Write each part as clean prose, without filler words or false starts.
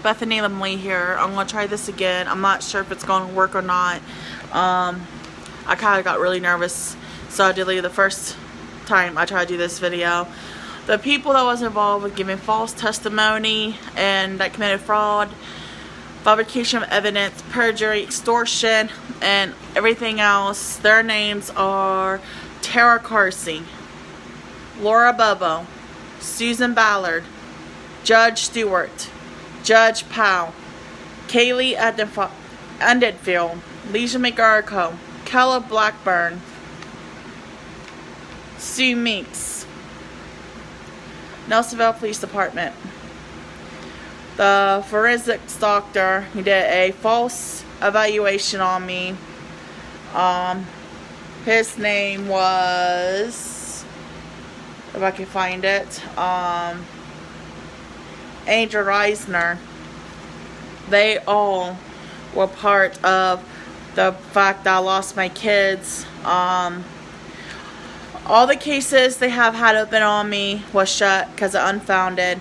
Bethany Lemley here. I'm going to try this again. I'm not sure if it's going to work or not. I kind of got really nervous, so I deleted the first time I tried to do this video. The people that was involved with giving false testimony and that committed fraud, fabrication of evidence, perjury, extortion, and everything else, their names are Tara Carsey, Laura Bobo, Susan Ballard, Judge Stewart, Judge Powell, Kaylee Undenfield, Leisha McGarrico, Kella Blackburn, Sue Meeks, Nelsonville Police Department. The forensics doctor who did a false evaluation on me, his name was, if I can find it, Angel Reisner. They all were part of the fact that I lost my kids. All the cases they have had open on me was shut because of unfounded.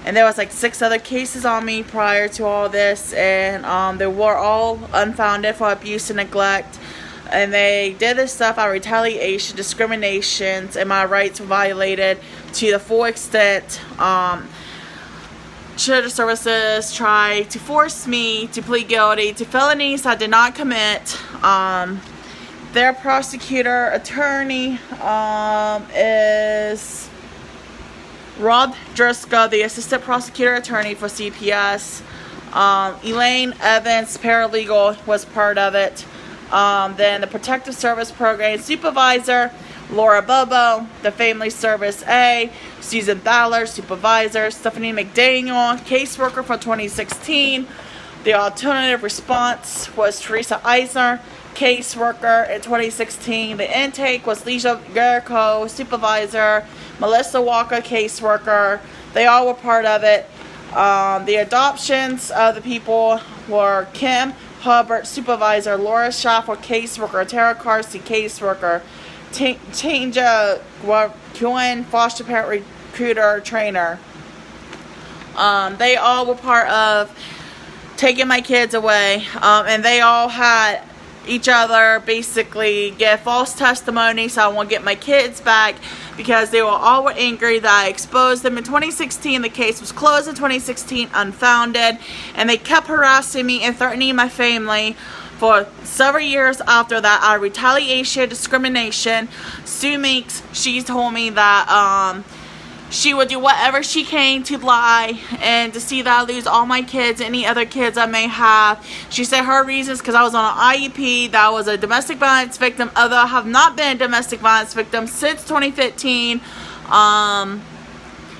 And there was like 6 other cases on me prior to all this, and they were all unfounded for abuse and neglect. And they did this stuff out of retaliation, discriminations, and my rights were violated to the full extent. Children's Services tried to force me to plead guilty to felonies I did not commit. Their prosecutor attorney is Rob Driscoll, the assistant prosecutor attorney for CPS. Elaine Evans, paralegal, was part of it. Then the Protective Service Program supervisor, Laura Bobo, the Family Service A, Susan Ballard, supervisor, Stephanie McDaniel, caseworker for 2016. The alternative response was Teresa Eisner, caseworker in 2016. The intake was Leisha Garrico, supervisor, Melissa Walker, caseworker. They all were part of it. The adoptions of the people were Kim Hubbard, supervisor, Laura Schaffer, caseworker, Tara Carsey, caseworker, Tanja Cohen, foster parent recruiter, trainer. They all were part of taking my kids away, and they all had each other basically get false testimony, so I want to get my kids back because they all were angry that I exposed them in 2016. The case was closed in 2016, unfounded, and they kept harassing me and threatening my family for several years after that out of retaliation, discrimination. Sue Meeks, she told me that she would do whatever she can to lie and to see that I lose all my kids, any other kids I may have. She said her reasons because I was on an IEP, that I was a domestic violence victim, although I have not been a domestic violence victim since 2015.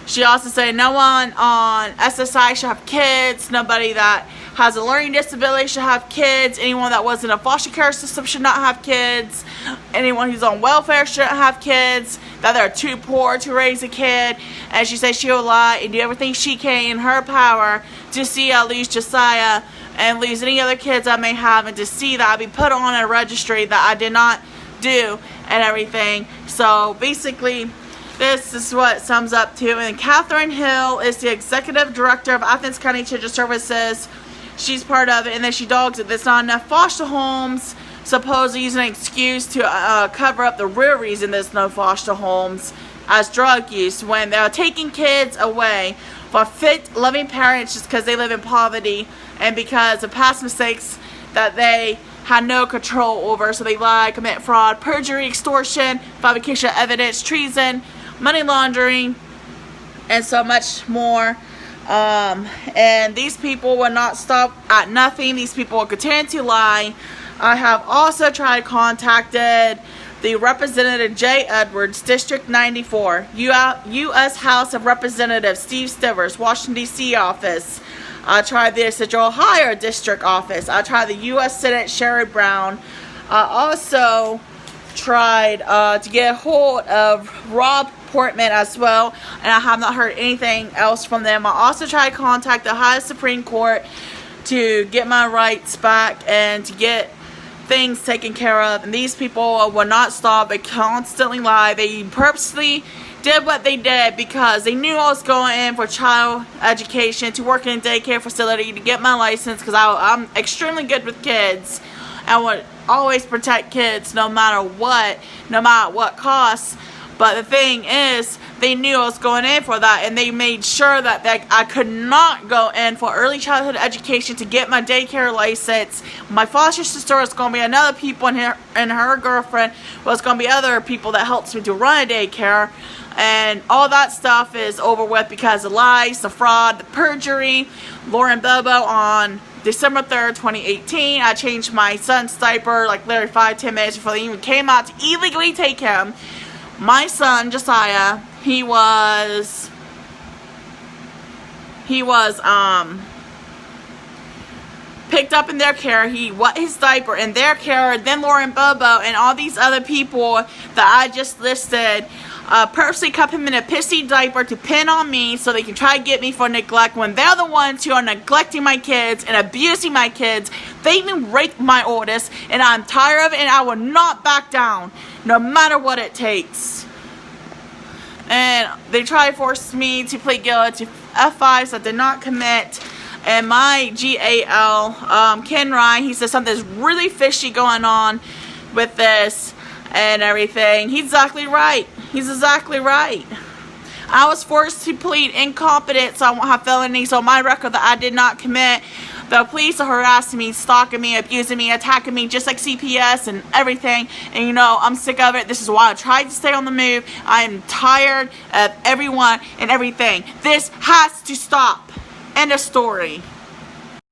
She also said no one on SSI should have kids, nobody that has a learning disability should have kids, anyone that was in a foster care system should not have kids, anyone who's on welfare shouldn't have kids, that they're too poor to raise a kid. And she said she will lie and do everything she can in her power to see I lose Josiah and lose any other kids I may have, and to see that I be put on a registry that I did not do and everything. So basically, this is what it sums up to. And Catherine Hill is the executive director of Athens County Children's Services. She's part of it, and then she dogs it. There's not enough foster homes, supposedly using an excuse to cover up the real reason there's no foster homes as drug use, when they're taking kids away for fit, loving parents just because they live in poverty and because of past mistakes that they had no control over. So they lie, commit fraud, perjury, extortion, fabrication of evidence, treason, money laundering, and so much more. And these people will not stop at nothing. These people will continue to lie. I have also tried contacted the Representative Jay Edwards, District 94, U.S. House of Representatives Steve Stivers, Washington, D.C. office. I tried the Central Ohio District office. I tried the U.S. Senate Sherry Brown. I also tried to get a hold of Rob Portman as well, and I have not heard anything else from them. I also tried to contact the Ohio Supreme Court to get my rights back and to get things taken care of, and these people will not stop. They constantly lie. They purposely did what they did because they knew I was going in for child education, to work in a daycare facility, to get my license, because I'm extremely good with kids. I would always protect kids no matter what costs. But the thing is, they knew I was going in for that, and they made sure that I could not go in for early childhood education to get my daycare license. My foster sister was going to be another people, and her girlfriend was going to be other people that helps me to run a daycare. And all that stuff is over with because of lies, the fraud, the perjury. Lauren Bobo on December 3rd, 2018, I changed my son's diaper like literally 5-10 minutes before they even came out to illegally take him. My son, Josiah, he was picked up in their care. He wet his diaper in their care. Then Lauren Bobo and all these other people that I just listed purposely kept him in a pissy diaper to pin on me so they can try to get me for neglect, when they're the ones who are neglecting my kids and abusing my kids. They even raped my oldest, and I'm tired of it, and I will not back down no matter what it takes. And they try to force me to plead guilty to F5s that did not commit. And my GAL, Ken Ryan, he says something's really fishy going on with this and everything. He's exactly right. He's exactly right. I was forced to plead incompetent so I won't have felonies on my record that I did not commit. The police are harassing me, stalking me, abusing me, attacking me, just like CPS and everything. And you know, I'm sick of it. This is why I tried to stay on the move. I am tired of everyone and everything. This has to stop. End of story.